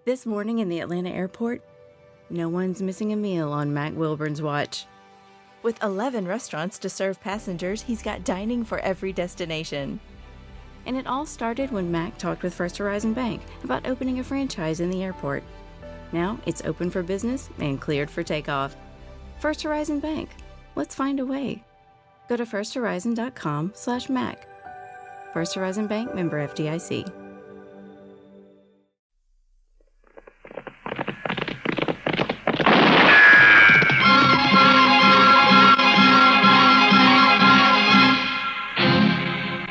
This morning in the Atlanta airport, no one's missing a meal on Mac Wilburn's watch. With 11 restaurants to serve passengers, he's got dining for every destination. And it all started when Mac talked with First Horizon Bank about opening a franchise in the airport. Now it's open for business and cleared for takeoff. First Horizon Bank. Let's find a way. Go to firsthorizon.com/Mac. First Horizon Bank, member FDIC.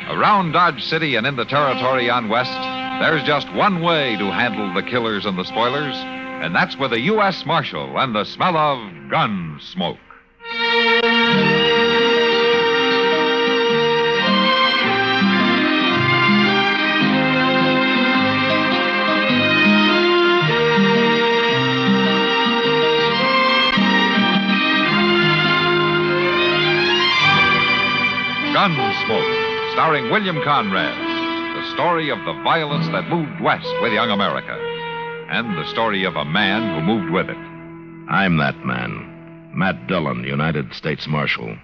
Around Dodge City and in the territory on West, there's just one way to handle the killers and the spoilers, and that's with a U.S. Marshal and the smell of Gunsmoke. Gunsmoke, starring William Conrad, the story of the violence that moved west with young America, and the story of a man who moved with it. I'm that man, Matt Dillon, United States Marshal.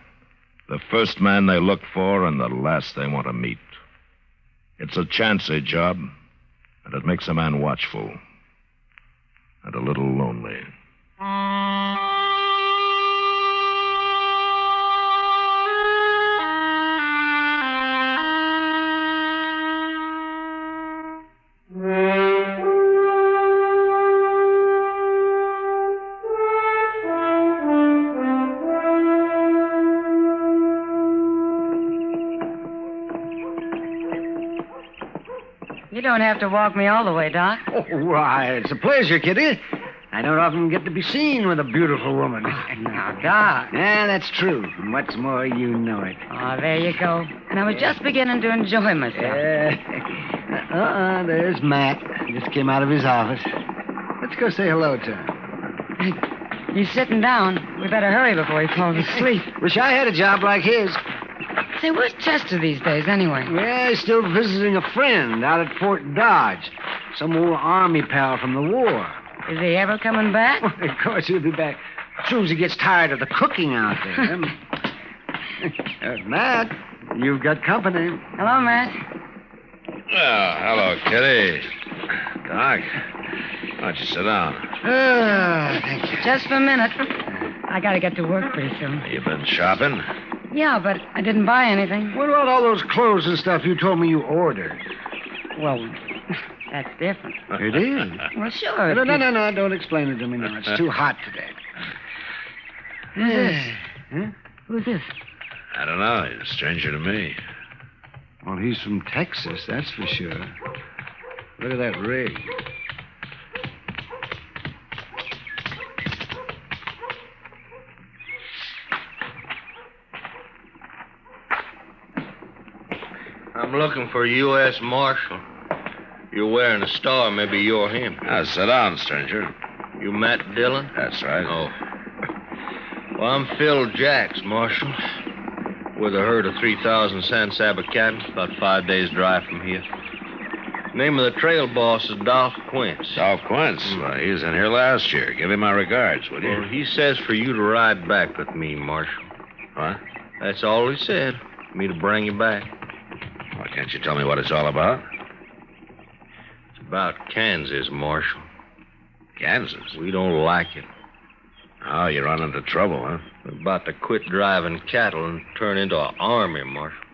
The first man they look for and the last they want to meet. It's a chancy job, and it makes a man watchful and a little lonely. You don't have to walk me all the way, Doc. Oh, why, it's a pleasure, Kitty. I don't often get to be seen with a beautiful woman. Now, Doc. Yeah, that's true. And what's more, you know it. Oh, there you go. And I was just beginning to enjoy myself. There's Matt. Just came out of his office. Let's go say hello to him. He's sitting down. We better hurry before he falls asleep. Wish I had a job like his. Say, where's Chester these days, anyway? Yeah, he's still visiting a friend out at Fort Dodge. Some old Army pal from the war. Is he ever coming back? Of course, he'll be back as soon as he gets tired of the cooking out there. Matt, you've got company. Hello, Matt. Oh, hello, Kitty. Doc, why don't you sit down? Thank you. Just for a minute. I gotta get to work pretty soon. You been shopping? Yeah, but I didn't buy anything. What about all those clothes and stuff you told me you ordered? Well, that's different. It is. Well, sure. No, don't explain it to me now. It's too hot today. Who's this? Huh? Who's this? I don't know. He's a stranger to me. Well, he's from Texas, that's for sure. Look at that rig. I'm looking for a U.S. Marshal. You're wearing a star. Maybe you're him. Sit down, stranger. You Matt Dillon? That's right. Oh. Well, I'm Phil Jacks, Marshal. With a herd of 3,000 San Saba cattle, about 5 days' drive from here. Name of the trail boss is Dolph Quince. Dolph Quince? Well, he was in here last year. Give him my regards, will you? Well, he says for you to ride back with me, Marshal. What? That's all he said. Me to bring you back. Well, can't you tell me what it's all about? It's about Kansas, Marshal. Kansas? We don't like it. Oh, you're on into trouble, huh? We're about to quit driving cattle and turn into an army, Marshal.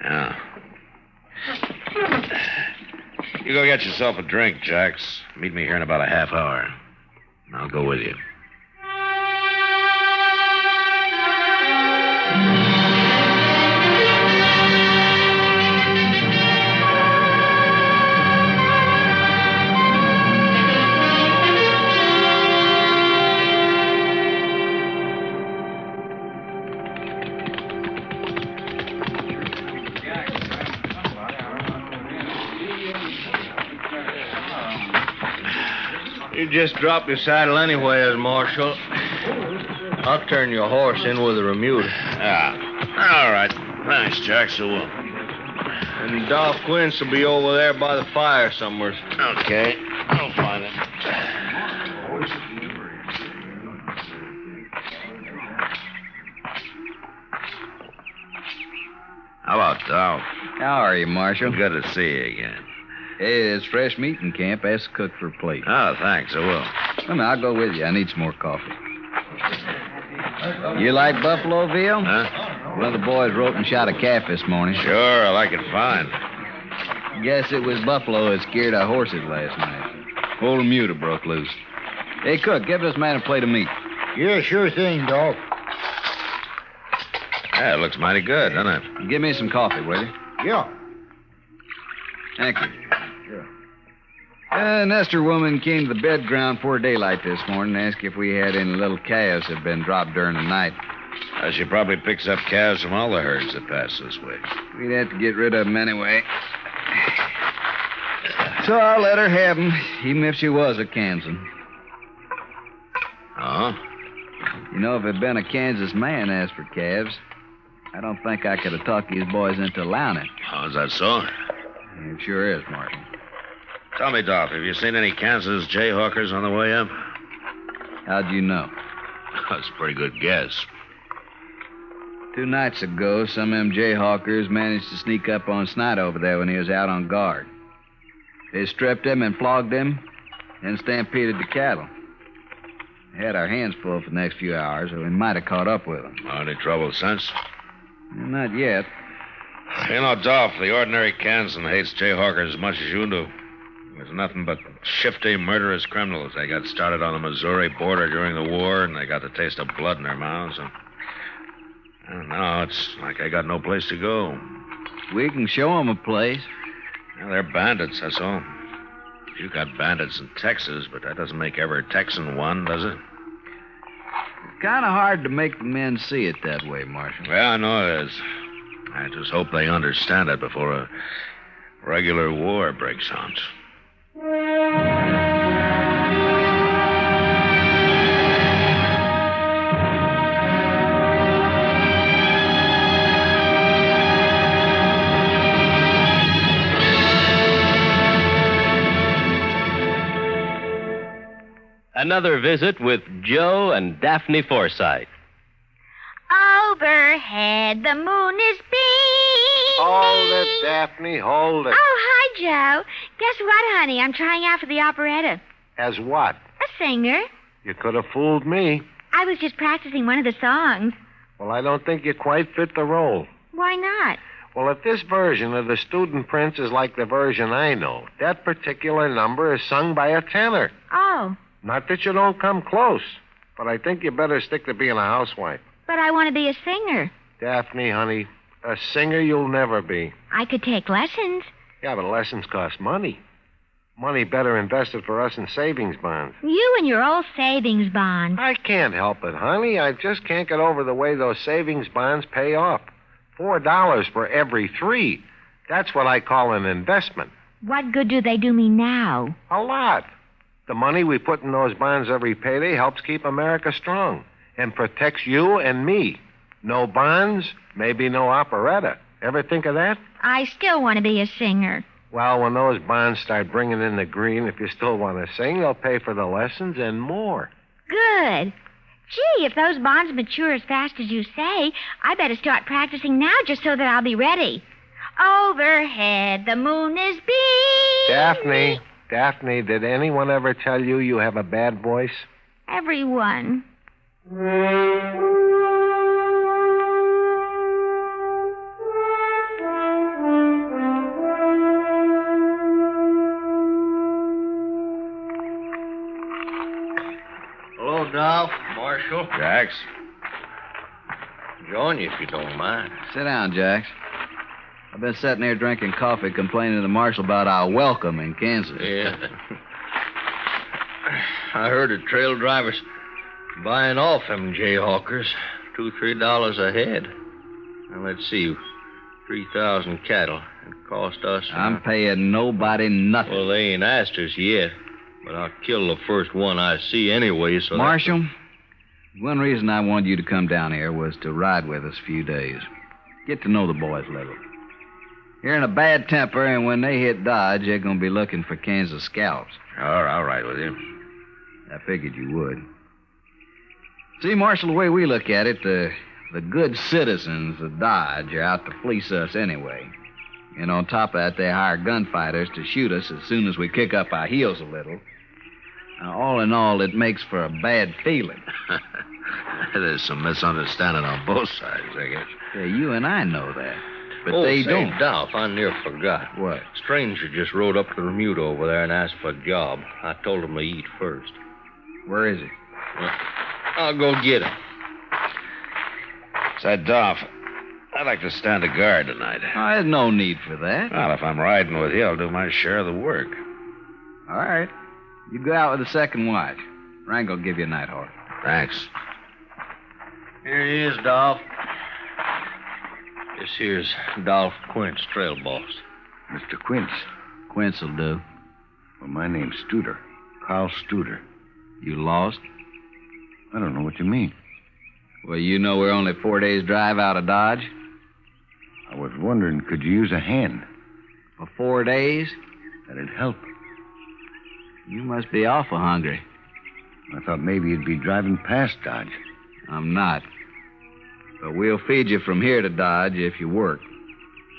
Yeah. You go get yourself a drink, Jacks. Meet me here in about a half hour. And I'll go with you. You just drop your saddle anyways, Marshal. I'll turn your horse in with a remuda. Yeah. All right. Thanks, Jacks. So will. And And Dolph Quince will be over there by the fire somewhere. Okay, I'll find it. Hello, Dolph. How are you, Marshal? Good to see you again. Hey, it's fresh meat in camp. Ask the cook for a plate. Oh, thanks, I will. Well, now, I'll go with you. I need some more coffee. You like buffalo veal? Huh? One of the boys wrote and shot a calf this morning. Sure, I like it fine. Guess it was buffalo that scared our horses last night. Old Muta broke loose. Hey, cook, give this man a plate of meat. Yeah, sure thing, Dolph. Yeah, it looks mighty good, doesn't it? Give me some coffee, will you? Yeah. Thank you. Nestor woman came to the bed ground before daylight this morning and asked if we had any little calves that had been dropped during the night. She probably picks up calves from all the herds that pass this way. We'd have to get rid of them anyway. So I'll let her have them, even if she was a Kansan. Oh? You know, if it had been a Kansas man asked for calves, I don't think I could have talked these boys into allowing it. Oh, is that so? It sure is, Marshal. Tell me, Dolph, have you seen any Kansas Jayhawkers on the way up? How'd you know? That's a pretty good guess. 2 nights ago, some of them Jayhawkers managed to sneak up on Snyder over there when he was out on guard. They stripped him and flogged him, then stampeded the cattle. We had our hands full for the next few hours, or we might have caught up with them. Any trouble since? Not yet. You know, Dolph, the ordinary Kansan hates Jayhawkers as much as you do. There's nothing but shifty, murderous criminals. They got started on the Missouri border during the war, and they got the taste of blood in their mouths. And now it's like they got no place to go. We can show them a place. Well, they're bandits, that's all. You got bandits in Texas, but that doesn't make every Texan one, does it? It's kind of hard to make the men see it that way, Marshal. Well, I know it is. I just hope they understand it before a regular war breaks out. Another visit with Joe and Daphne Forsythe. Overhead, the moon is beaming. Hold it, Daphne, hold it. Oh, hi, Joe. Guess what, honey? I'm trying out for the operetta. As what? A singer. You could have fooled me. I was just practicing one of the songs. Well, I don't think you quite fit the role. Why not? Well, if this version of the Student Prince is like the version I know, that particular number is sung by a tenor. Oh, Not that you don't come close, but I think you better stick to being a housewife. but I want to be a singer. Daphne, honey, a singer you'll never be. I could take lessons. Yeah, but lessons cost money. Money better invested for us in savings bonds. You and your old savings bonds. I can't help it, honey. I just can't get over the way those savings bonds pay off. $4 for every 3. That's what I call an investment. What good do they do me now? A lot. The money we put in those bonds every payday helps keep America strong and protects you and me. No bonds, maybe no operetta. Ever think of that? I still want to be a singer. Well, when those bonds start bringing in the green, if you still want to sing, they'll pay for the lessons and more. Good. Gee, if those bonds mature as fast as you say, I better start practicing now just so that I'll be ready. Overhead, the moon is beaming. Daphne, did anyone ever tell you you have a bad voice? Everyone. Hello, Dolph. Marshal. Jax? Join you if you don't mind. Sit down, Jax. I've been sitting here drinking coffee, complaining to the marshal about our welcome in Kansas. Yeah. I heard the trail drivers buying off them Jayhawkers, $2-3 a head. Now, let's see, 3,000 cattle. It cost us... I'm paying nobody nothing. Well, they ain't asked us yet, but I'll kill the first one I see anyway, so... Marshal, one reason I wanted you to come down here was to ride with us a few days. Get to know the boys a little. You're in a bad temper, and when they hit Dodge, they're going to be looking for Kansas scalps. All right with you. I figured you would. See, Marshal, the way we look at it, the good citizens of Dodge are out to fleece us anyway. And on top of that, they hire gunfighters to shoot us as soon as we kick up our heels a little. Now, all in all, it makes for a bad feeling. There's some misunderstanding on both sides, I guess. Yeah, you and I know that. But they don't. Dolph, I near forgot. What? Stranger just rode up to the Remuda over there and asked for a job. I told him to eat first. Where is he? Well, I'll go get him. Say, Dolph, I'd like to stand a guard tonight. Oh, there's no need for that. Well, if I'm riding with you, I'll do my share of the work. All right. You go out with the second watch. Rango will give you a night horse. Thanks. Here he is, Dolph. This here's Dolph Quince, trail boss. Mr. Quince. Quince will do. Well, my name's Studer. Carl Studer. You lost? I don't know what you mean. Well, you know we're only 4 days' drive out of Dodge. I was wondering, could you use a hand? For 4 days? That'd help. You must be awful hungry. I thought maybe you'd be driving past Dodge. I'm not. But we'll feed you from here to Dodge if you work.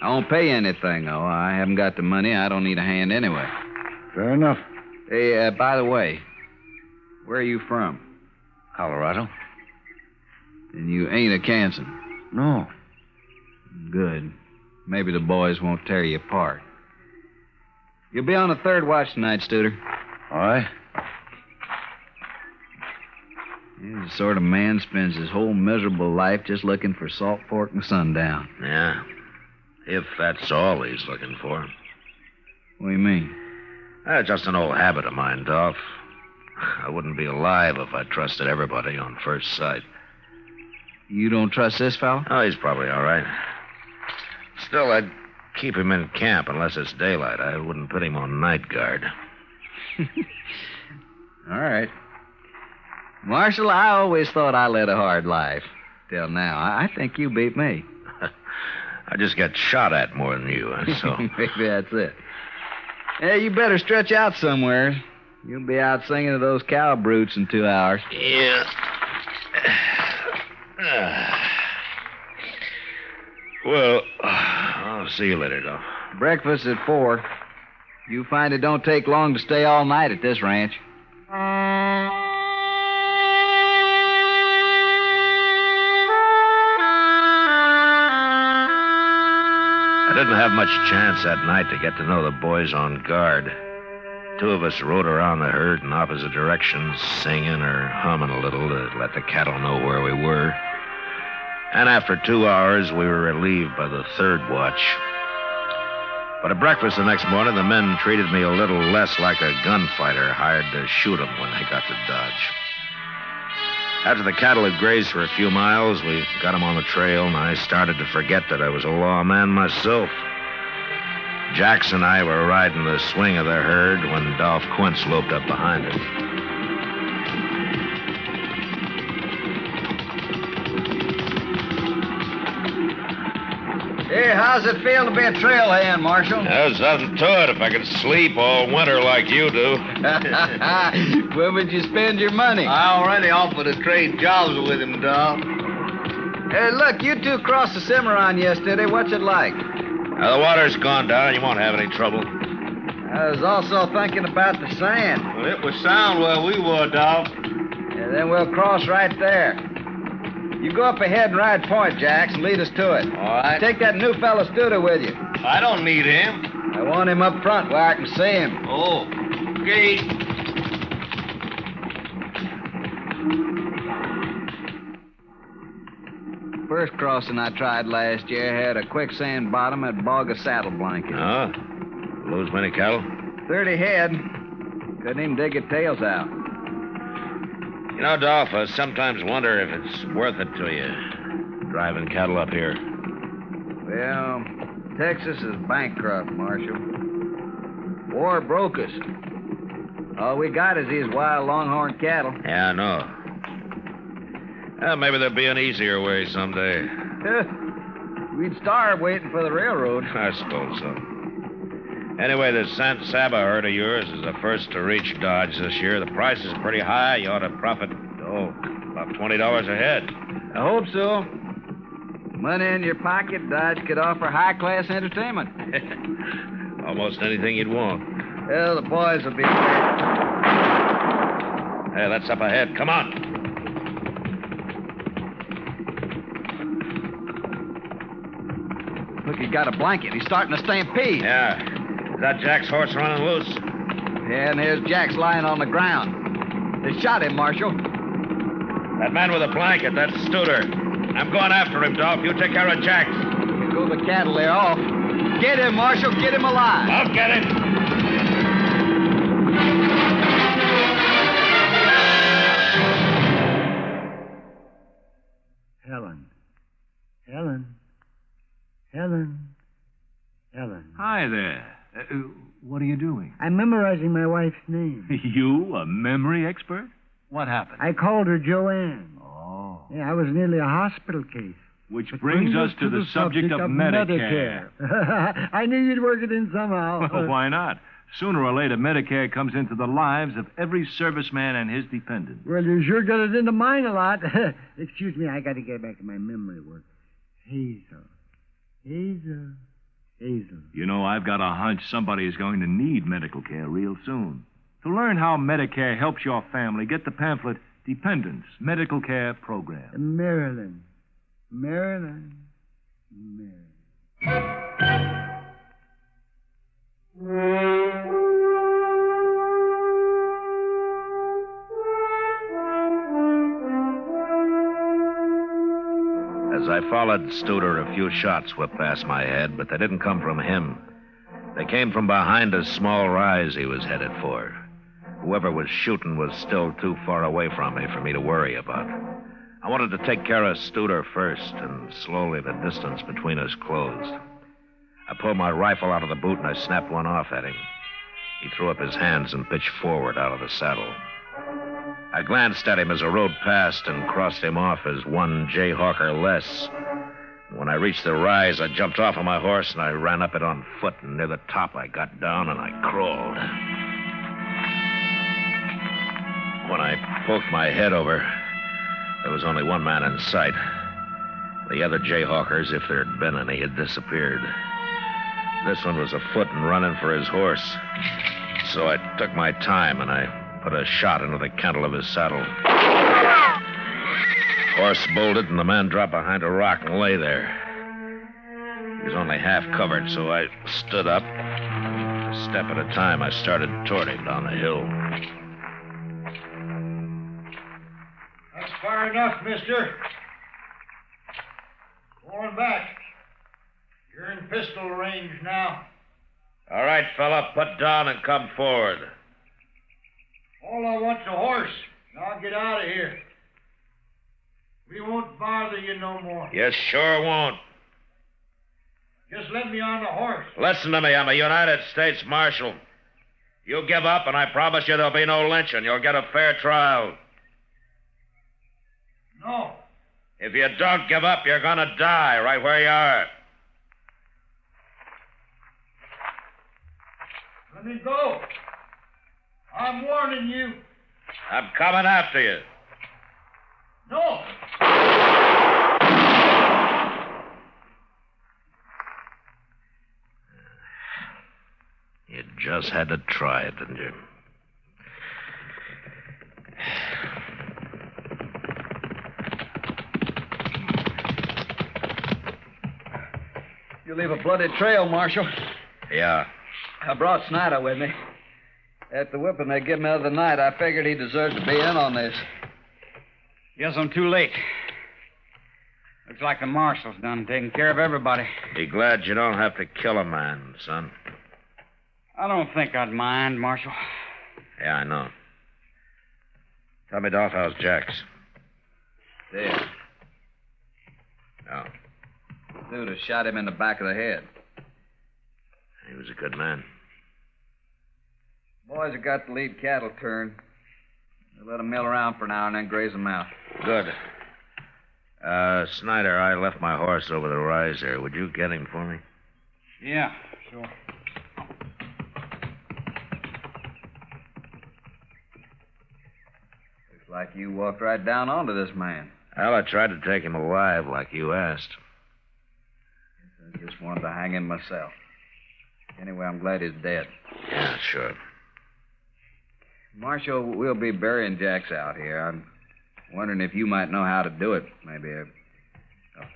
I won't pay you anything, though. I haven't got the money. I don't need a hand anyway. Fair enough. Hey, by the way, where are you from? Colorado? And you ain't a Kansan? No. Good. Maybe the boys won't tear you apart. You'll be on the third watch tonight, Studer. All right. He's the sort of man spends his whole miserable life just looking for salt pork and sundown. Yeah. If that's all he's looking for. What do you mean? Just an old habit of mine, Dolph. I wouldn't be alive if I trusted everybody on first sight. You don't trust this fellow? Oh, he's probably all right. Still, I'd keep him in camp unless it's daylight. I wouldn't put him on night guard. All right. Marshal, I always thought I led a hard life. Till now. I think you beat me. I just get shot at more than you, so... Maybe that's it. Hey, you better stretch out somewhere. You'll be out singing to those cow brutes in 2 hours. Yeah. Well, I'll see you later, Dolph. Breakfast at 4. You find it don't take long to stay all night at this ranch. I didn't have much chance that night to get to know the boys on guard. 2 of us rode around the herd in opposite directions, singing or humming a little to let the cattle know where we were. And after 2 hours, we were relieved by the third watch. But at breakfast the next morning, the men treated me a little less like a gunfighter hired to shoot them when they got to Dodge. After the cattle had grazed for a few miles, we got them on the trail, and I started to forget that I was a lawman myself. Jax and I were riding the swing of the herd when Dolph Quince loped up behind it. Hey, how's it feel to be a trailhand, Marshal? There's nothing to it if I could sleep all winter like you do. Where would you spend your money? I already offered to trade jobs with him, Dolph. Hey, look, you 2 crossed the Cimarron yesterday. What's it like? Now, the water's gone down. You won't have any trouble. I was also thinking about the sand. Well, it was sound where we were, Dolph. Yeah, then we'll cross right there. You go up ahead and ride point, Jax, and lead us to it. All right. Take that new fellow Studer with you. I don't need him. I want him up front where I can see him. Oh, okay. First crossing I tried last year had a quicksand bottom and bog of saddle blanket. Oh? Lose many cattle? 30 head. Couldn't even dig their tails out. You know, Dolph, I sometimes wonder if it's worth it to you, driving cattle up here. Well, Texas is bankrupt, Marshal. War broke us. All we got is these wild longhorn cattle. Yeah, I know. Well, maybe there'll be an easier way someday. We We'd starve waiting for the railroad. I suppose so. Anyway, this San Saba herd of yours is the first to reach Dodge this year. The price is pretty high. You ought to profit, about $20 a head. I hope so. Money in your pocket, Dodge could offer high-class entertainment. Almost anything you'd want. Well, the boys will be there. Hey, that's up ahead. Come on. Look, he got a blanket. He's starting to stampede. Yeah. Is that Jack's horse running loose? Yeah, and there's Jack's lying on the ground. They shot him, Marshal. That man with a blanket, that's Studer. I'm going after him, Dolph. You take care of Jack's. Here go the cattle. They're off. Get him, Marshal. Get him alive. I'll get him. Helen. Hi there. What are you doing? I'm memorizing my wife's name. You, a memory expert? What happened? I called her Joanne. Oh. Yeah, I was nearly a hospital case. Which brings us to the subject of Medicare. I knew you'd work it in somehow. Well, why not? Sooner or later, Medicare comes into the lives of every serviceman and his dependents. Well, you sure got it into mine a lot. Excuse me, I got to get back to my memory work. Hazel. You know, I've got a hunch somebody is going to need medical care real soon. To learn how Medicare helps your family, get the pamphlet Dependents Medical Care Program. Maryland. As I followed Studer, a few shots whipped past my head, but they didn't come from him. They came from behind a small rise he was headed for. Whoever was shooting was still too far away from me for me to worry about. I wanted to take care of Studer first, and slowly the distance between us closed. I pulled my rifle out of the boot and I snapped one off at him. He threw up his hands and pitched forward out of the saddle. I glanced at him as I rode past and crossed him off as one Jayhawker less. When I reached the rise, I jumped off of my horse and I ran up it on foot, and near the top I got down and I crawled. When I poked my head over, there was only one man in sight. The other Jayhawkers, if there had been any, had disappeared. This one was afoot and running for his horse. So I took my time and I put a shot into the cantle of his saddle. Horse bolted and the man dropped behind a rock and lay there. He was only half covered, so I stood up. A step at a time, I started toward him down the hill. That's far enough, mister. Going back. You're in pistol range now. All right, fella, put down and come forward. All I want's a horse. Now I'll get out of here. We won't bother you no more. You sure won't. Just let me on the horse. Listen to me, I'm a United States Marshal. You give up, and I promise you there'll be no lynching. You'll get a fair trial. No. If you don't give up, you're gonna die right where you are. Let me go. I'm warning you. I'm coming after you. No. You just had to try it, didn't you? You leave a bloody trail, Marshal. Yeah. I brought Snyder with me. After the whipping they gave me the other night, I figured he deserved to be in on this. Guess I'm too late. Looks like the marshal's done taking care of everybody. Be glad you don't have to kill a man, son. I don't think I'd mind, Marshal. Yeah, I know. Tell me, Dolph, how's Jack's? There. Oh. Dude shot him in the back of the head. He was a good man. Boys have got the lead cattle turned. They let them mill around for an hour and then graze them out. Good. Snyder, I left my horse over the rise there. Would you get him for me? Yeah, sure. Looks like you walked right down onto this man. Well, I tried to take him alive like you asked. I just wanted to hang him myself. Anyway, I'm glad he's dead. Yeah, sure. Marshal, we'll be burying Jax out here. I'm wondering if you might know how to do it. Maybe a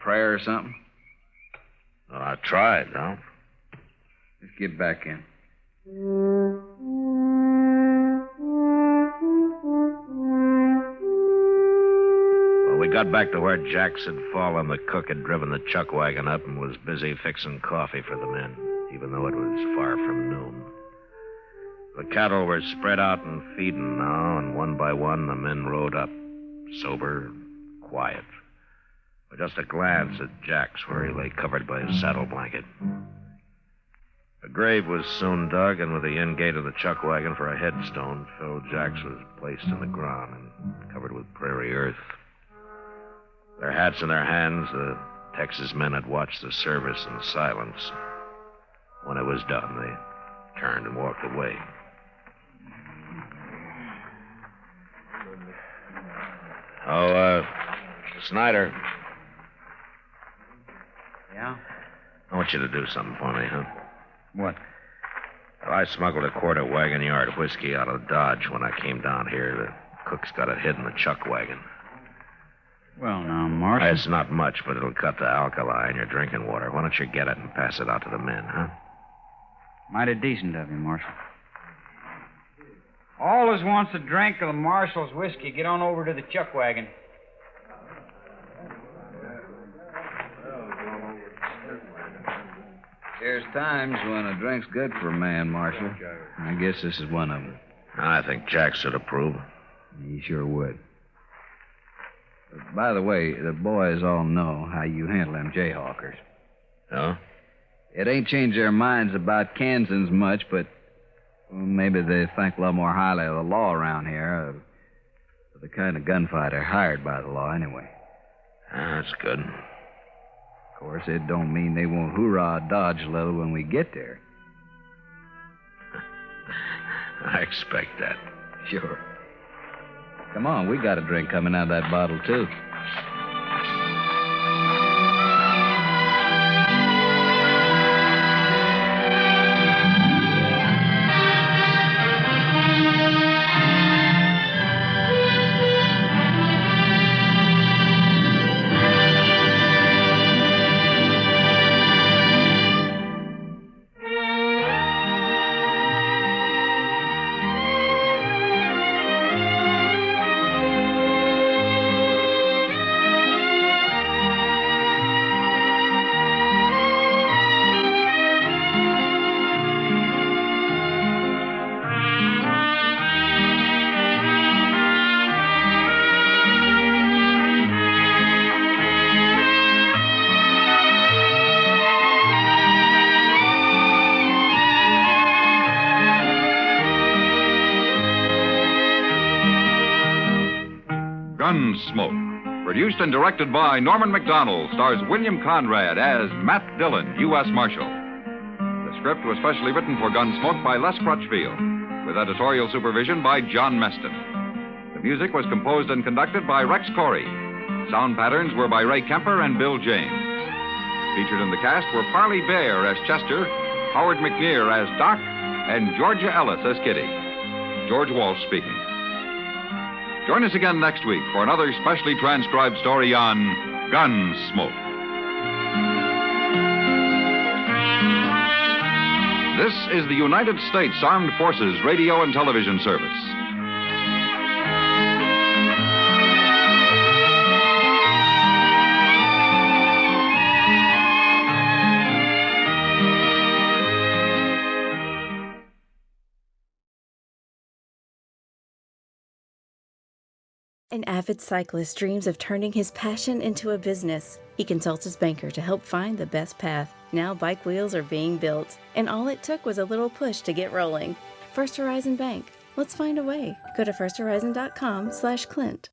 prayer or something? Well, I tried, huh? Just get back in. Well, we got back to where Jax had fallen. The cook had driven the chuck wagon up and was busy fixing coffee for the men, even though it was far from noon. The cattle were spread out and feeding now, and one by one the men rode up, sober, quiet. With just a glance at Jax, where he lay covered by his saddle blanket. A grave was soon dug, and with the end gate of the chuck wagon for a headstone, Phil Jax was placed in the ground and covered with prairie earth. Their hats in their hands, the Texas men had watched the service in silence. When it was done, they turned and walked away. Snyder. Yeah? I want you to do something for me, huh? What? Well, I smuggled a quart of wagon yard whiskey out of Dodge when I came down here. The cook's got it hid in the chuck wagon. Well, now, Marshal. It's not much, but it'll cut the alkali in your drinking water. Why don't you get it and pass it out to the men, huh? Mighty decent of you, Marshal. All us wants a drink of the Marshal's whiskey. Get on over to the chuck wagon. There's times when a drink's good for a man, Marshal. I guess this is one of them. I think Jack should approve. He sure would. But by the way, the boys all know how you handle them Jayhawkers. Oh? It ain't changed their minds about Kansans much, but maybe they think a lot more highly of the law around here. Of the kind of gunfighter hired by the law, anyway. That's good. Of course, it don't mean they won't hoorah Dodge a little when we get there. I expect that. Sure. Come on, we got a drink coming out of that bottle, too. Gunsmoke, produced and directed by Norman Macdonnell, stars William Conrad as Matt Dillon, U.S. Marshal. The script was specially written for Gunsmoke by Les Crutchfield, with editorial supervision by John Meston. The music was composed and conducted by Rex Corey. Sound patterns were by Ray Kemper and Bill James. Featured in the cast were Parley Bear as Chester, Howard McNear as Doc, and Georgia Ellis as Kitty. George Walsh speaking. Join us again next week for another specially transcribed story on Gunsmoke. This is the United States Armed Forces Radio and Television Service. An avid cyclist dreams of turning his passion into a business. He consults his banker to help find the best path. Now bike wheels are being built, and all it took was a little push to get rolling. First Horizon Bank. Let's find a way. Go to firsthorizon.com/Clint.